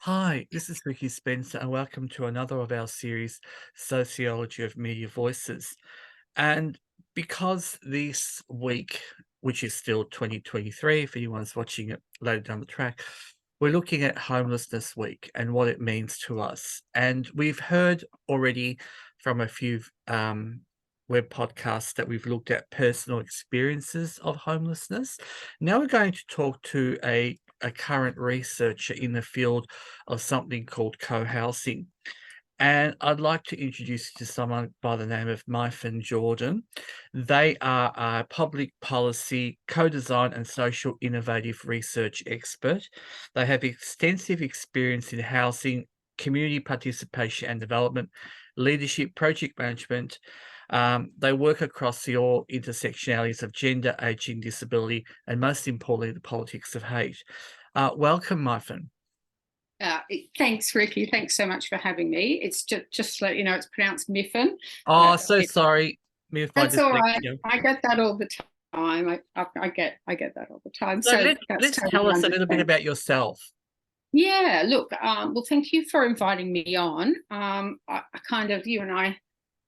Hi, this is Ricky Spencer, and welcome to another of our series, Sociology of Media Voices. And because this week, which is still 2023, if anyone's watching it later down the track, we're looking at Homelessness Week and what it means to us. And we've heard already from a few web podcasts that we've looked at personal experiences of homelessness. Now we're going to talk to a current researcher in the field of something called cohousing. And I'd like to introduce you to someone by the name of Myfan Jordan. They are a public policy, co-design and social innovative research expert. They have extensive experience in housing, community participation and development, leadership, project management. They work across the all intersectionalities of gender, ageing, disability, and most importantly, the politics of hate. Welcome, Myfan. Thanks, Ricky. Thanks so much for having me. It's just to let you know, it's pronounced Myfan. Oh, so sorry if I That's just all licked right. you. I get that all the time. I get that all the time. So So that's let's tell totally us a little bit understand. about yourself. Yeah. Look. Well, thank you for inviting me on. I kind of you and I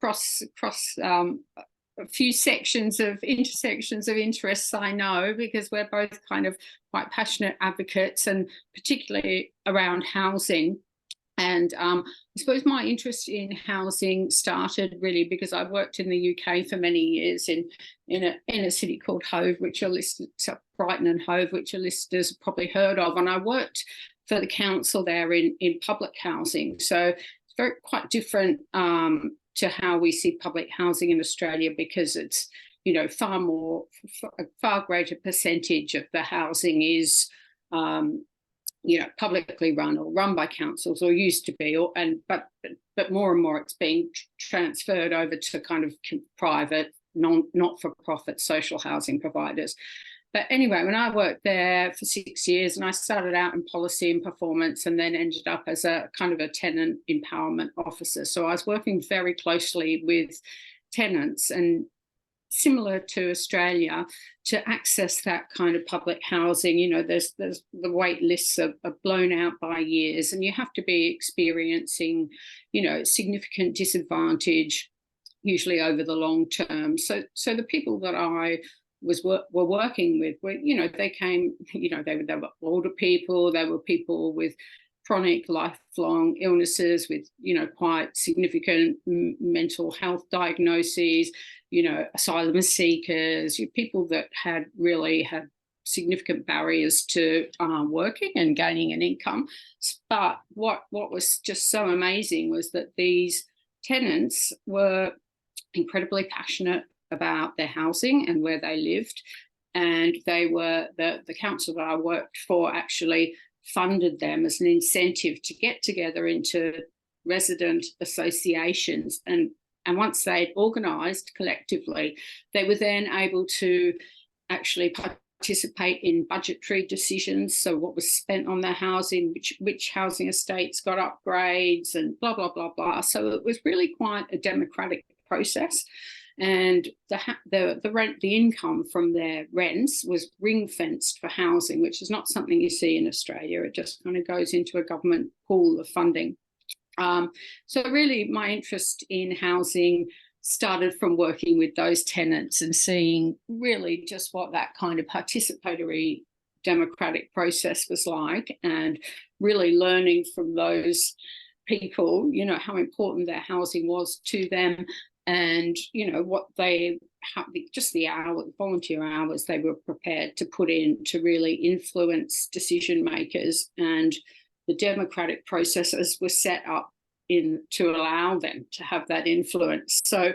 cross a few sections of intersections of interests. I know because we're both kind of quite passionate advocates, and particularly around housing. And I suppose my interest in housing started really because I worked in the UK for many years in a city called Hove, which are listed, so Brighton and Hove, which your listeners have probably heard of. And I worked for the council there in public housing. So it's very quite different to how we see public housing in Australia because it's a far greater percentage of the housing is publicly run or run by councils or used to be, but more and more it's being transferred over to kind of private, not-for-profit social housing providers. But anyway, when I worked there for 6 years, and I started out in policy and performance and then ended up as a kind of a tenant empowerment officer. So I was working very closely with tenants and similar to Australia, to access that kind of public housing. There's the wait lists are blown out by years, and you have to be experiencing, significant disadvantage, usually over the long term. So the people that I were working with were, they came, they were older people, they were people with chronic lifelong illnesses with quite significant mental health diagnoses, asylum seekers, people that had significant barriers to working and gaining an income. But what was just so amazing was that these tenants were incredibly passionate about their housing and where they lived, and they were the council that I worked for actually funded them as an incentive to get together into resident associations, and once they'd organised collectively, they were then able to actually participate in budgetary decisions. So what was spent on their housing, which housing estates got upgrades, and blah blah blah blah. So it was really quite a democratic process. And the income from their rents was ring fenced for housing, which is not something you see in Australia. It just kind of goes into a government pool of funding. So really, my interest in housing started from working with those tenants and seeing really just what that kind of participatory democratic process was like, and really learning from those people, how important their housing was to them, and what the volunteer hours they were prepared to put in to really influence decision makers, and the democratic processes were set up to allow them to have that influence. So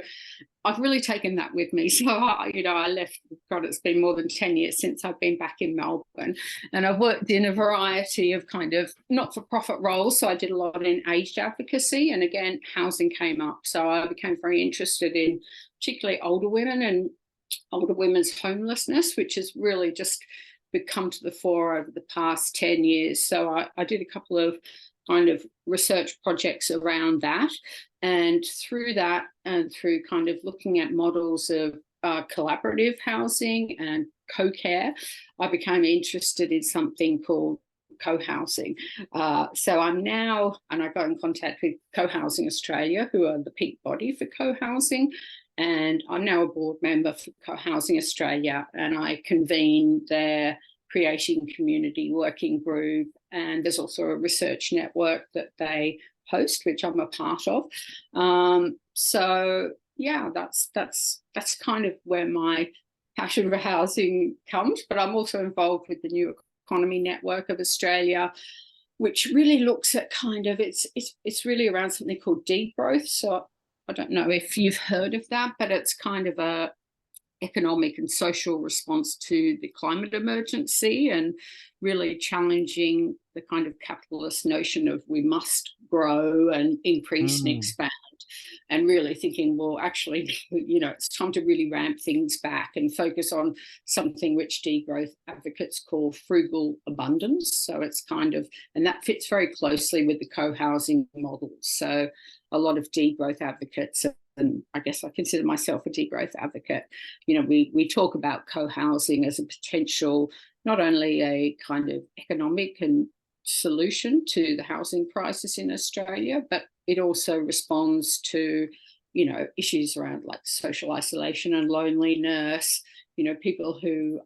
I've really taken that with me. So I left. God, it's been more than 10 years since I've been back in Melbourne, and I've worked in a variety of kind of not-for-profit roles. So I did a lot in aged advocacy, and again, housing came up. So I became very interested in particularly older women and older women's homelessness, which has really just come to the fore over the past 10 years. So I did a couple of kind of research projects around that. And through that, and through kind of looking at models of collaborative housing and co-care, I became interested in something called co-housing. So I'm now, and I got in contact with Cohousing Australia, who are the peak body for co-housing, and I'm now a board member for Cohousing Australia, and I convene their creating community working group, and there's also a research network that they host, which I'm a part of. So yeah, that's kind of where my passion for housing comes. But I'm also involved with the New Economy Network of Australia, which really looks at kind of it's really around something called degrowth. So I don't know if you've heard of that, but it's kind of a economic and social response to the climate emergency, and really challenging the kind of capitalist notion of we must grow and increase and expand, and really thinking, well, actually, it's time to really ramp things back and focus on something which degrowth advocates call frugal abundance. So it's kind of, and that fits very closely with the co-housing model. So a lot of degrowth advocates, and I guess I consider myself a degrowth advocate, we talk about co-housing as a potential, not only a kind of economic and solution to the housing crisis in Australia, but it also responds to, issues around like social isolation and loneliness, people who,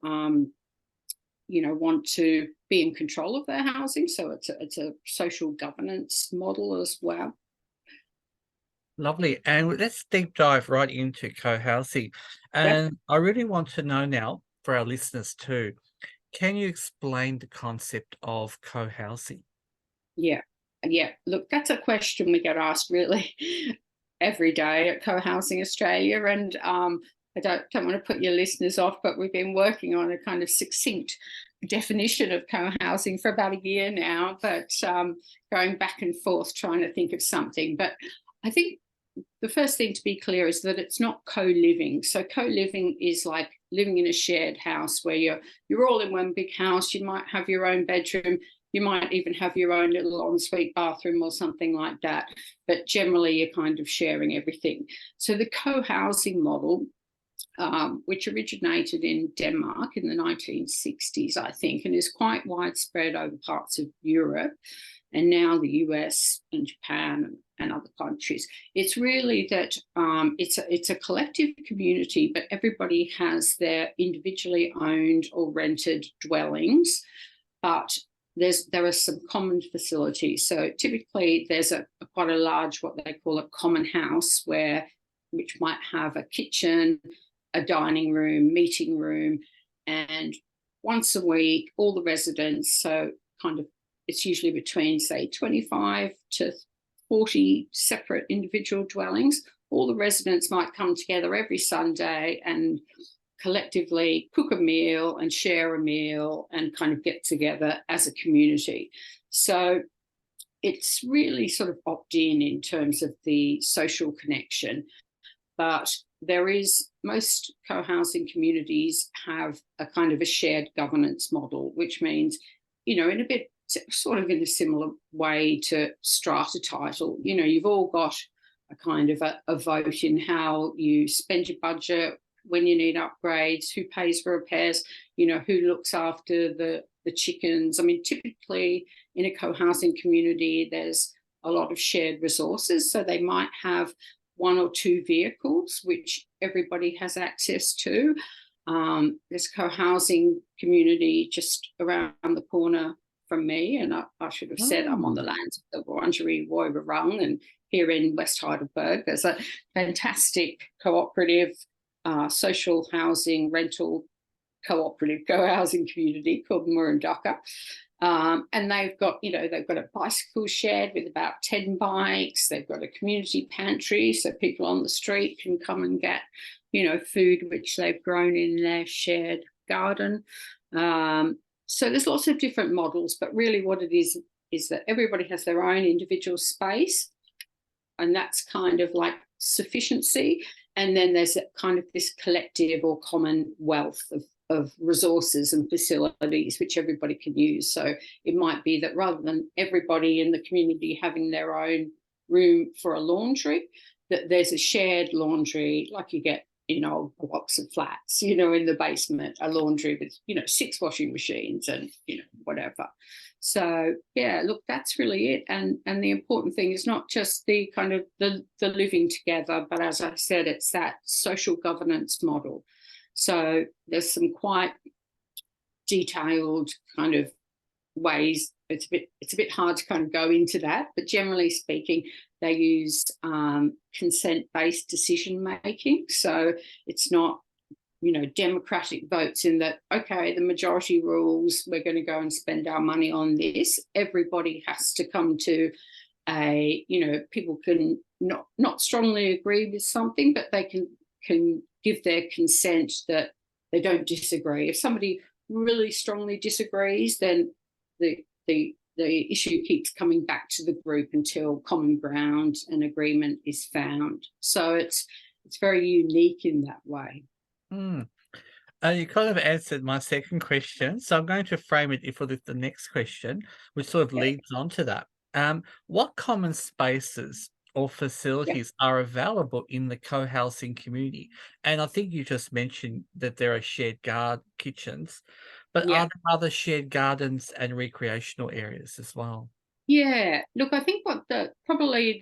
want to be in control of their housing. So it's a social governance model as well. Lovely. And let's deep dive right into co-housing. And Yep. I really want to know now, for our listeners too, can you explain the concept of co-housing? Yeah. Look, that's a question we get asked really every day at Cohousing Australia. And I don't want to put your listeners off, but we've been working on a kind of succinct definition of co-housing for about a year now, but going back and forth trying to think of something. But I think the first thing to be clear is that it's not co-living. So co-living is like living in a shared house where you're all in one big house. You might have your own bedroom. You might even have your own little ensuite bathroom or something like that. But generally, you're kind of sharing everything. So the co-housing model, which originated in Denmark in the 1960s, I think, and is quite widespread over parts of Europe, and now the US and Japan and other countries. It's really that it's a collective community, but everybody has their individually owned or rented dwellings, but there are some common facilities. So typically there's quite a large, what they call a common house, which might have a kitchen, a dining room, meeting room, and once a week, all the residents, so kind of it's usually between, say, 25 to 40 separate individual dwellings. All the residents might come together every Sunday and collectively cook a meal and share a meal and kind of get together as a community. So it's really sort of opt-in in terms of the social connection. But most co-housing communities have a kind of a shared governance model, which means, in a bit sort of in a similar way to strata title, you've all got a kind of a vote in how you spend your budget, when you need upgrades, who pays for repairs, who looks after the chickens. I mean, typically in a co-housing community, there's a lot of shared resources. So they might have one or two vehicles, which everybody has access to. There's a co-housing community just around the corner from me, and I should have said I'm on the lands of the Wurundjeri Woiwurrung, and here in West Heidelberg there's a fantastic cooperative social housing rental cooperative co-housing community called Murundaka, and they've got a bicycle shed with about 10 bikes. They've got a community pantry, so people on the street can come and get food which they've grown in their shared garden. So there's lots of different models, but really what it is that everybody has their own individual space, and that's kind of like sufficiency. And then there's kind of this collective or common wealth of resources and facilities which everybody can use. So it might be that rather than everybody in the community having their own room for a laundry, that there's a shared laundry, like you get in old blocks of flats, in the basement, a laundry with, 6 washing machines and, whatever. So yeah, look, that's really it. And the important thing is not just the kind of the living together, but as I said, it's that social governance model. So there's some quite detailed kind of ways. It's a bit hard to kind of go into that, but generally speaking, they use consent-based decision making. So it's not, democratic votes in that, okay, the majority rules, we're going to go and spend our money on this. Everybody has to come to people can not strongly agree with something, but they can give their consent that they don't disagree. If somebody really strongly disagrees, then the issue keeps coming back to the group until common ground and agreement is found. So it's very unique in that way. Mm. You kind of answered my second question, so I'm going to frame it for the next question, which sort of Yeah, leads on to that. What common spaces or yeah, facilities are available in the co-housing community? And I think you just mentioned that there are shared kitchens, but yeah. are there other shared gardens and recreational areas as well? Yeah, look, I think what probably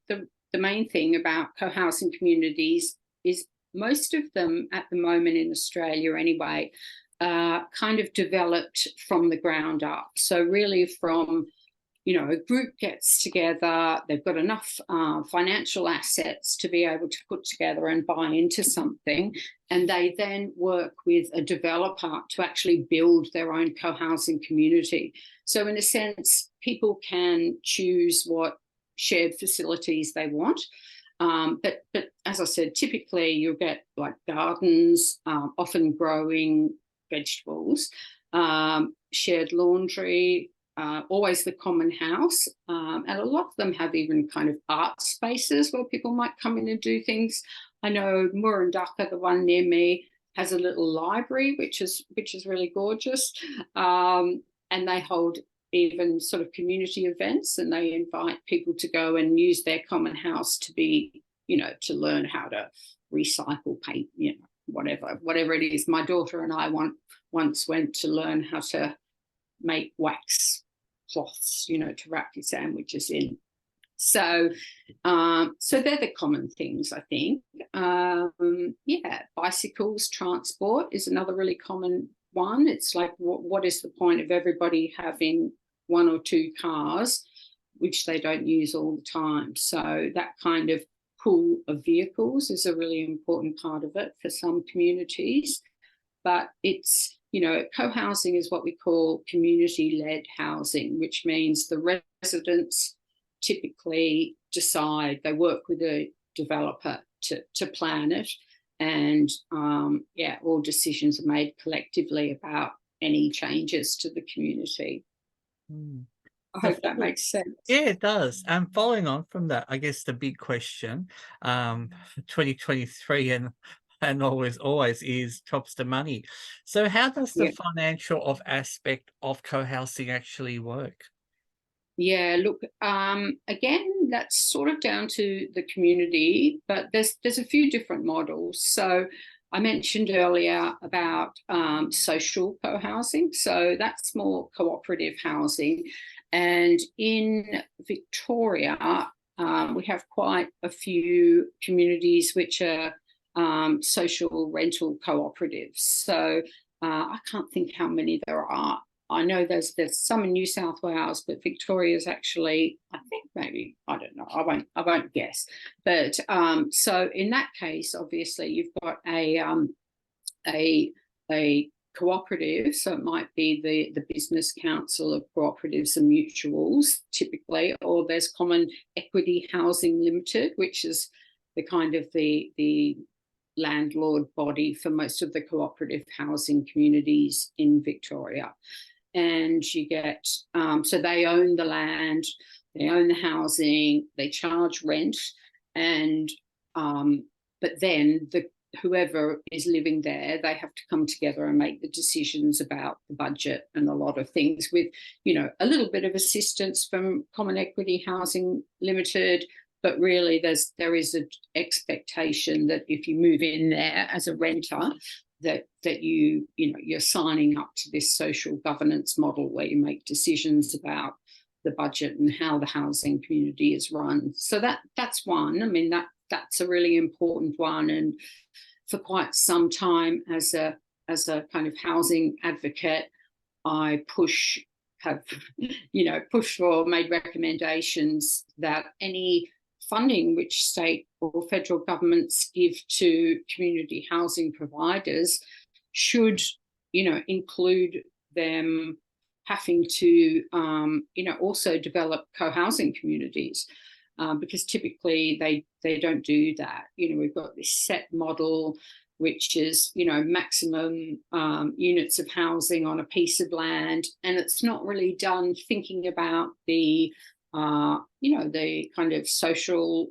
the main thing about co-housing communities is most of them at the moment in Australia anyway, kind of developed from the ground up. So really from, a group gets together, they've got enough financial assets to be able to put together and buy into something, and they then work with a developer to actually build their own co-housing community. So in a sense, people can choose what shared facilities they want. But as I said, typically you'll get like gardens, often growing vegetables, shared laundry, always the common house. And a lot of them have even kind of art spaces where people might come in and do things. I know Murrindaka, the one near me, has a little library, which is really gorgeous. And they hold even sort of community events, and they invite people to go and use their common house to be, to learn how to recycle paint, whatever it is. My daughter and I once went to learn how to make wax cloths, to wrap your sandwiches in. So they're the common things, I think. Bicycles, transport is another really common one. It's like, what is the point of everybody having 1 or 2 cars, which they don't use all the time? So that kind of pool of vehicles is a really important part of it for some communities. But it's, co-housing is what we call community-led housing, which means the residents typically decide, they work with a developer to plan it, and all decisions are made collectively about any changes to the community. Mm. I So hope that makes sense. yeah, it does. And following on from that, I guess the big question, 2023 and always is drops the money. So how does the Yeah. financial aspect of co-housing actually work? Yeah, look, again, that's sort of down to the community, but there's a few different models. So I mentioned earlier about social co-housing. So that's more cooperative housing. And in Victoria, we have quite a few communities which are social rental cooperatives. So I can't think how many there are. I know there's some in New South Wales, but Victoria's actually, I think maybe, I don't know, I won't guess. But so in that case, obviously you've got a cooperative, so it might be the business council of cooperatives and mutuals typically, or there's Common Equity Housing Limited, which is the kind of the landlord body for most of the cooperative housing communities in Victoria. And you get, so they own the land, they own the housing, they charge rent, and but then whoever is living there, they have to come together and make the decisions about the budget and a lot of things, with, a little bit of assistance from Common Equity Housing Limited, but really there is an expectation that if you move in there as a renter, that you're signing up to this social governance model where you make decisions about the budget and how the housing community is run. So that's one. I mean, that's a really important one. And for quite some time as a kind of housing advocate, I have pushed for, made recommendations that any funding which state or federal governments give to community housing providers should, include them having to, also develop co-housing communities, because typically they don't do that. We've got this set model, which is, maximum units of housing on a piece of land, and it's not really done thinking about the the kind of social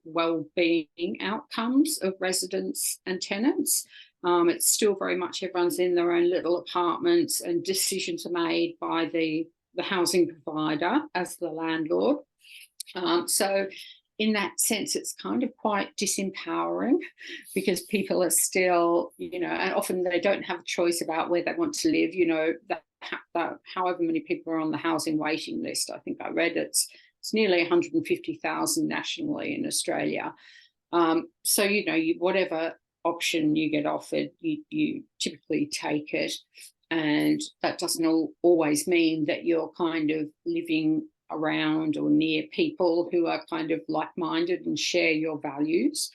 well-being outcomes of residents and tenants. It's still very much everyone's in their own little apartments, and decisions are made by the housing provider as the landlord. So in that sense, it's kind of quite disempowering, because people are still, and often they don't have a choice about where they want to live. However many people are on the housing waiting list, I think I read it's nearly 150,000 nationally in Australia. So, whatever option you get offered, you typically take it. And that doesn't always mean that you're kind of living around or near people who are kind of like-minded and share your values.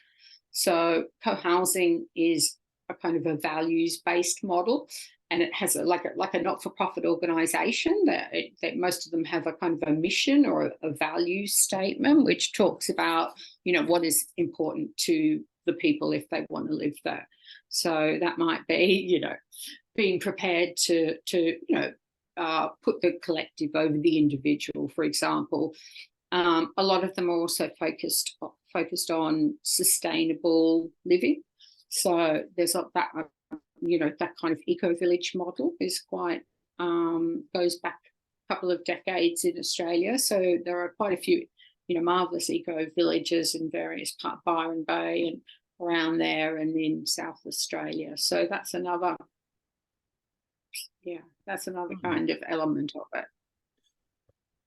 So co-housing is a kind of a values-based model, and it has like a not-for-profit organisation that most of them have a kind of a mission or a value statement which talks about what is important to the people if they want to live there. So that might be being prepared to put the collective over the individual, for example. A lot of them are also focused on sustainable living. So there's that kind of eco-village model is quite goes back a couple of decades in Australia. So there are quite a few marvellous eco-villages in various parts of Byron Bay and around there, and in South Australia. So that's another kind of element of it.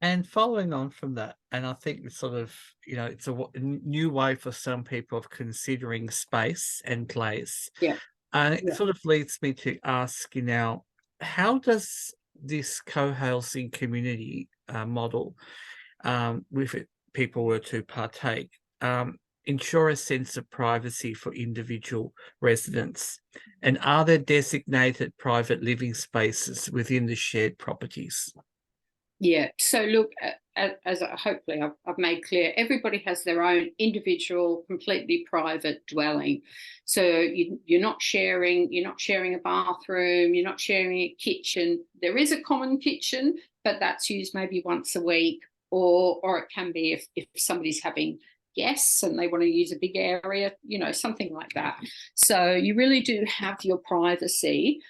And following on from that, and I think it's sort of, it's a new way for some people of considering space and place. Yeah. And it sort of leads me to ask you now, how does this co-housing community model, if people were to partake, ensure a sense of privacy for individual residents? And are there designated private living spaces within the shared properties? Yeah. So look, as hopefully I've made clear, everybody has their own individual, completely private dwelling. So you're not sharing a bathroom, you're not sharing a kitchen. There is a common kitchen, but that's used maybe once a week, or it can be if somebody's having guests and they want to use a big area, something like that. So you really do have your privacy.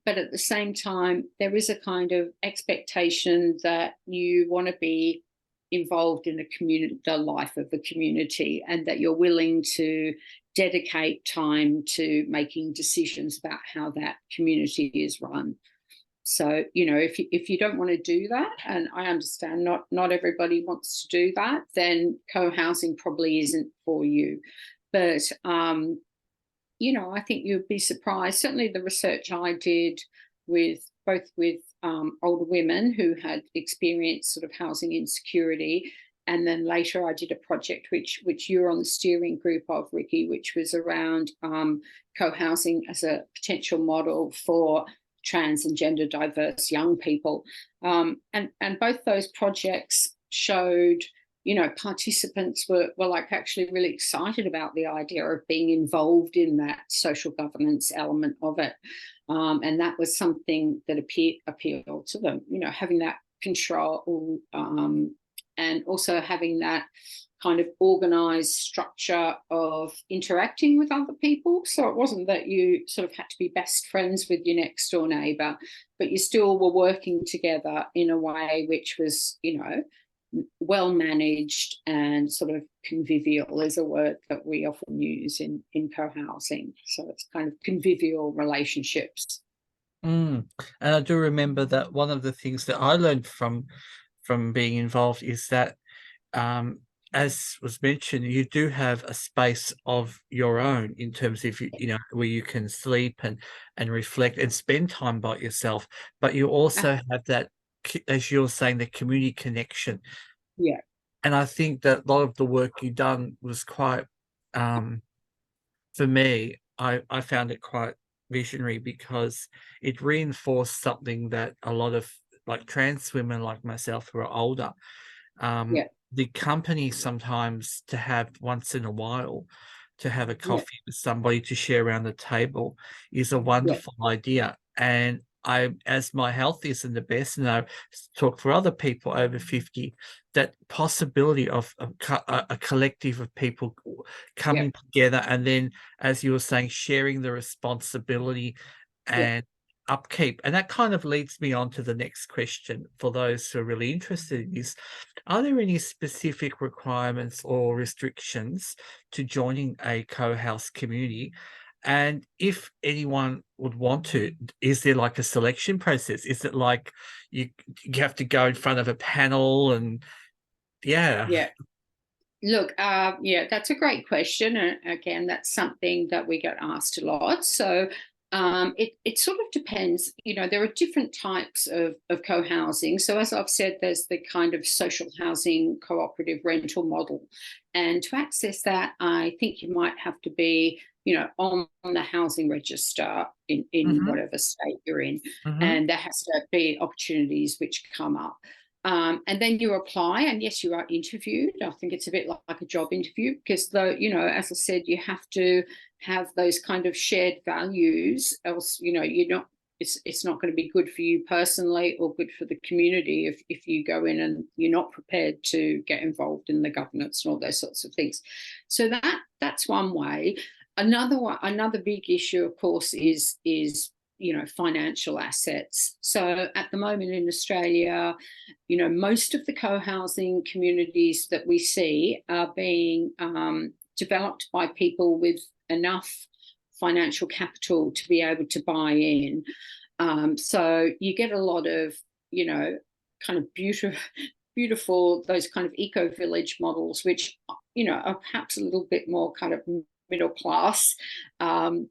But at the same time, there is a kind of expectation that you want to be involved in the life of the community, and that you're willing to dedicate time to making decisions about how that community is run. So, if you don't want to do that, and I understand not everybody wants to do that, then co-housing probably isn't for you. But I think you'd be surprised. Certainly the research I did with older women who had experienced sort of housing insecurity, and then later I did a project which you're on the steering group of, Ricky, which was around co-housing as a potential model for trans and gender diverse young people. And both those projects showed participants were like actually really excited about the idea of being involved in that social governance element of it. And that was something that appealed to them, having that control, and also having that kind of organised structure of interacting with other people. So it wasn't that you sort of had to be best friends with your next door neighbour, but you still were working together in a way which was, well managed and sort of convivial is a word that we often use in co-housing. So it's kind of convivial relationships. And I do remember that one of the things that I learned from being involved is that, um, as was mentioned, you do have a space of your own in terms of, you know, where you can sleep and reflect and spend time by yourself, but you also have that, as you're saying, the community connection. Yeah, And I think that a lot of the work you done was quite, um, for me, I found it quite visionary because it reinforced something that a lot of, like, trans women like myself who are older, yeah, the company sometimes to have once in a while, to have a yeah, coffee with somebody to share around the table is a yeah, wonderful idea. And I, as my health isn't the best, and I talk for other people over 50, that possibility of a collective of people yeah, coming together and then, as you were saying, sharing the responsibility yeah. and upkeep. And that kind of leads me on to the next question for those who are really interested in this. Are there any specific requirements or restrictions to joining a co-house community? And if anyone would want to, is there like a selection process? Is it like you you have to go in front of a panel and yeah. Yeah. Look, yeah, that's a great question. And again, that's something that we get asked a lot. So it sort of depends. You know, there are different types of co-housing. So as I've said, there's the kind of social housing cooperative rental model. And to access that, I think you might have to be, you know, on the housing register in Mhm, whatever state you're in. mhm, And there has to be opportunities which come up. And then you apply, and yes, you are interviewed. I think it's a bit like a job interview because, though, you know, as I said, you have to have those kind of shared values. Else, you know, you're not. It's not going to be good for you personally or good for the community if you go in and you're not prepared to get involved in the governance and all those sorts of things. So that's one way. Another big issue, of course, is you know, financial assets. So at the moment in Australia, you know, most of the co-housing communities that we see are being developed by people with enough financial capital to be able to buy in. So you get a lot of, you know, kind of beautiful those kind of eco village models, which, you know, are perhaps a little bit more kind of middle class. Um,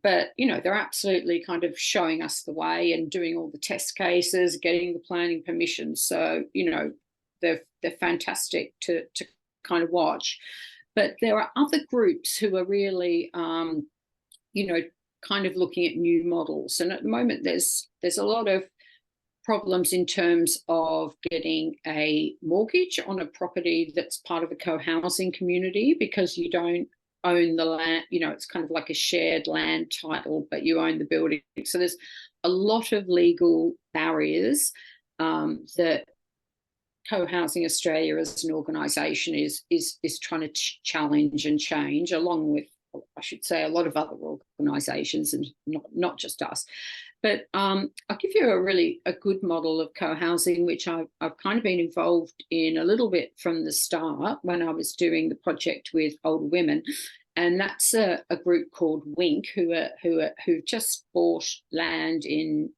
but you know, they're absolutely kind of showing us the way and doing all the test cases, getting the planning permission. So you know, they're fantastic to kind of watch. But there are other groups who are really you know, kind of looking at new models. And at the moment there's a lot of problems in terms of getting a mortgage on a property that's part of a co-housing community because you don't own the land. You know, it's kind of like a shared land title, but you own the building. So there's a lot of legal barriers that Co-housing Australia as an organisation is trying to challenge and change, along with, I should say, a lot of other organisations, and not just us. But I'll give you a good model of co-housing, which I've kind of been involved in a little bit from the start when I was doing the project with older women. And that's a group called Wink, who've just bought land in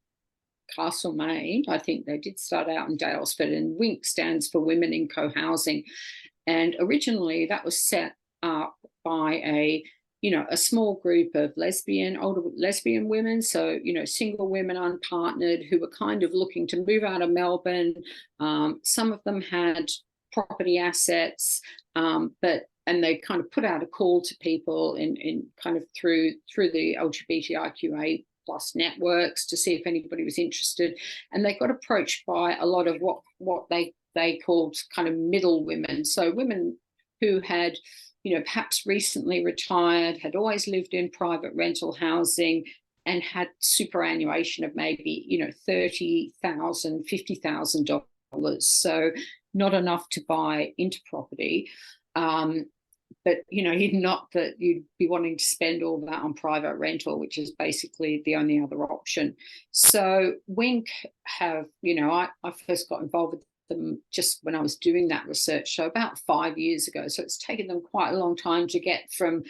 Castlemaine. I think they did start out in Dalesford, and WINC stands for Women in Co-housing. And originally that was set up by a small group of older lesbian women. So, you know, single women, unpartnered, who were kind of looking to move out of Melbourne. Some of them had property assets, and they kind of put out a call to people in kind of through the LGBTIQA plus networks to see if anybody was interested, and they got approached by a lot of what they called kind of middle women, so women who had, you know, perhaps recently retired, had always lived in private rental housing, and had superannuation of maybe, you know, $30,000, $50,000, so not enough to buy into property. But you know, not that you'd be wanting to spend all that on private rental, which is basically the only other option. So Wink have, you know, I first got involved with them just when I was doing that research, so about 5 years ago. So it's taken them quite a long time to get from,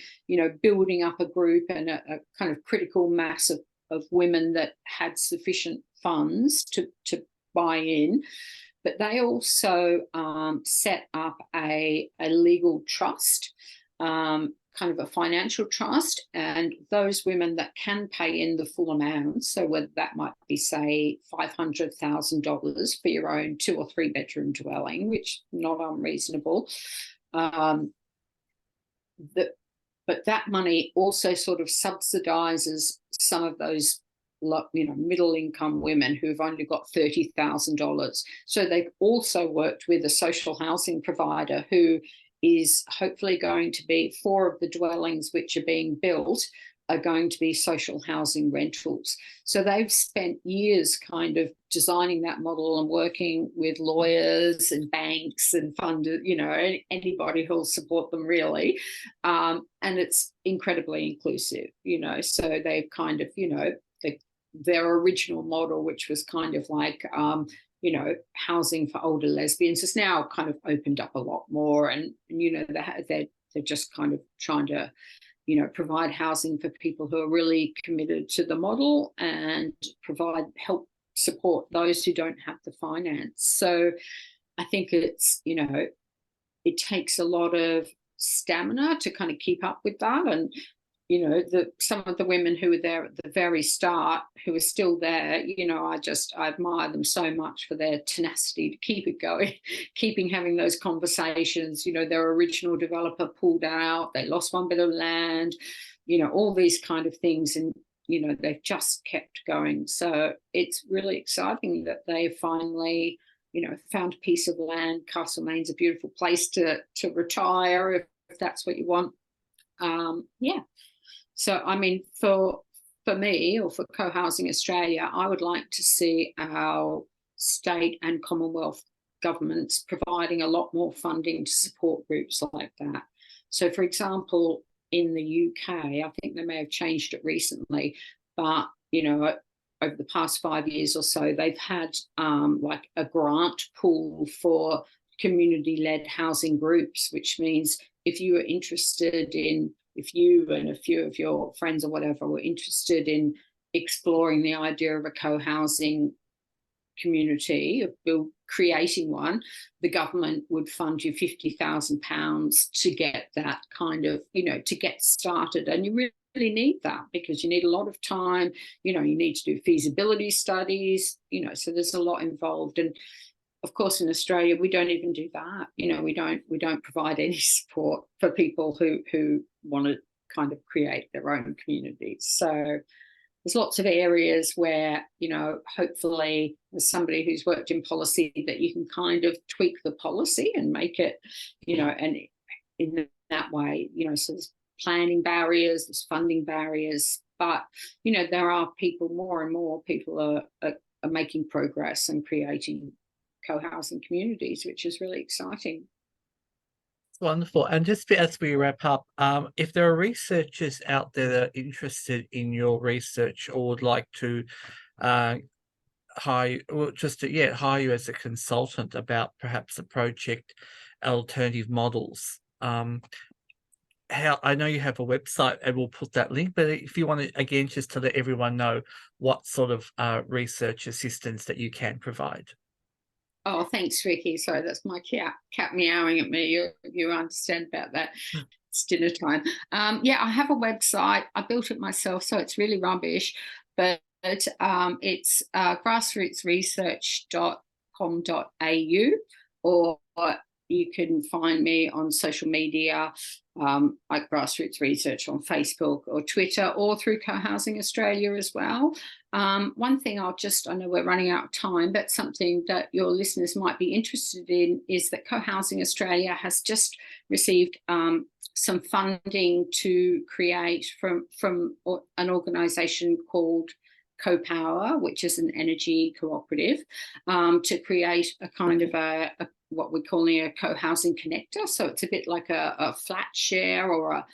building up a group and a kind of critical mass of women that had sufficient funds to buy in. But they also set up a legal trust, kind of a financial trust, and those women that can pay in the full amount, so whether that might be, say, $500,000 for your own 2 or 3 bedroom dwelling, which not unreasonable, but that money also sort of subsidizes some of those middle income women who've only got $30,000. So they've also worked with a social housing provider who is hopefully going to be 4 of the dwellings which are being built are going to be social housing rentals. So they've spent years kind of designing that model and working with lawyers and banks and funded, anybody who'll support them really. And it's incredibly inclusive, so they've kind of, their original model, which was kind of like, housing for older lesbians, has now kind of opened up a lot more. And they're just kind of trying to, provide housing for people who are really committed to the model and help support those who don't have the finance. So I think it's, it takes a lot of stamina to kind of keep up with that. And some of the women who were there at the very start, who are still there, I admire them so much for their tenacity to keep it going, having those conversations. Their original developer pulled out, they lost one bit of land, all these kind of things, and they've just kept going. So it's really exciting that they finally, found a piece of land. Castlemaine's a beautiful place to retire if that's what you want. So, I mean, for me, or for Cohousing Australia, I would like to see our state and Commonwealth governments providing a lot more funding to support groups like that. So, for example, in the UK, I think they may have changed it recently, but, over the past 5 years or so, they've had like a grant pool for community-led housing groups, which means if you are interested in, if you and a few of your friends or whatever were interested in exploring the idea of a co-housing community, of creating one, the government would fund you £50,000 to get that kind of, to get started. And you really need that, because you need a lot of time, you need to do feasibility studies, so there's a lot involved. And of course, in Australia, we don't even do that. We don't provide any support for people who want to kind of create their own communities. So there's lots of areas where, hopefully, as somebody who's worked in policy, that you can kind of tweak the policy and make it, and in that way, so there's planning barriers, there's funding barriers, but, there are people, more and more people are making progress and creating co-housing communities, which is really exciting. Wonderful. And just as we wrap up, if there are researchers out there that are interested in your research or would like to hire you as a consultant about perhaps a project, alternative models, I know you have a website, and we'll put that link, but if you want to, again, just to let everyone know what sort of research assistance that you can provide. Oh, thanks, Ricky. Sorry, that's my cat meowing at me. You understand about that. It's dinner time. I have a website. I built it myself, so it's really rubbish, but it's grassrootsresearch.com.au, or you can find me on social media, like Grassroots Research on Facebook or Twitter, or through Cohousing Australia as well. One thing I know we're running out of time, but something that your listeners might be interested in is that Cohousing Australia has just received some funding to create from an organisation called CoPower, which is an energy cooperative, to create a kind of what we're calling a co-housing connector. So it's a bit like a flat share or a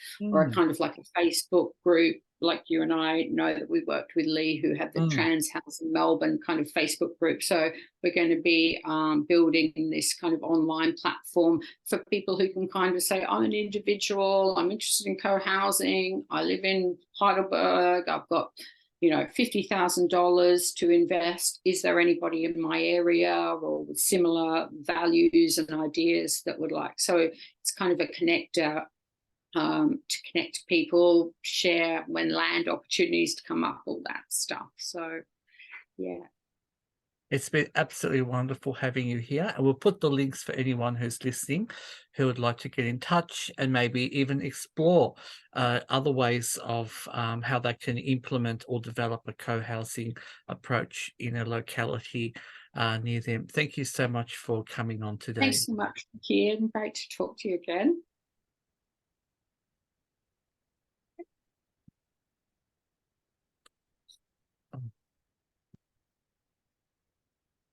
kind of like a Facebook group, like you and I know that we worked with Lee, who had the Mm. Trans House in Melbourne kind of Facebook group. So we're going to be building this kind of online platform for people who can kind of say, I'm an individual, I'm interested in co-housing, I live in Heidelberg, I've got, you know, $50,000 to invest. Is there anybody in my area or with similar values and ideas that would like? So it's kind of a connector to connect people, share when land opportunities to come up, all that stuff. So, yeah. It's been absolutely wonderful having you here, and we'll put the links for anyone who's listening who would like to get in touch and maybe even explore other ways of how they can implement or develop a co-housing approach in a locality near them. Thank you so much for coming on today. Thanks so much, Kian. Great to talk to you again.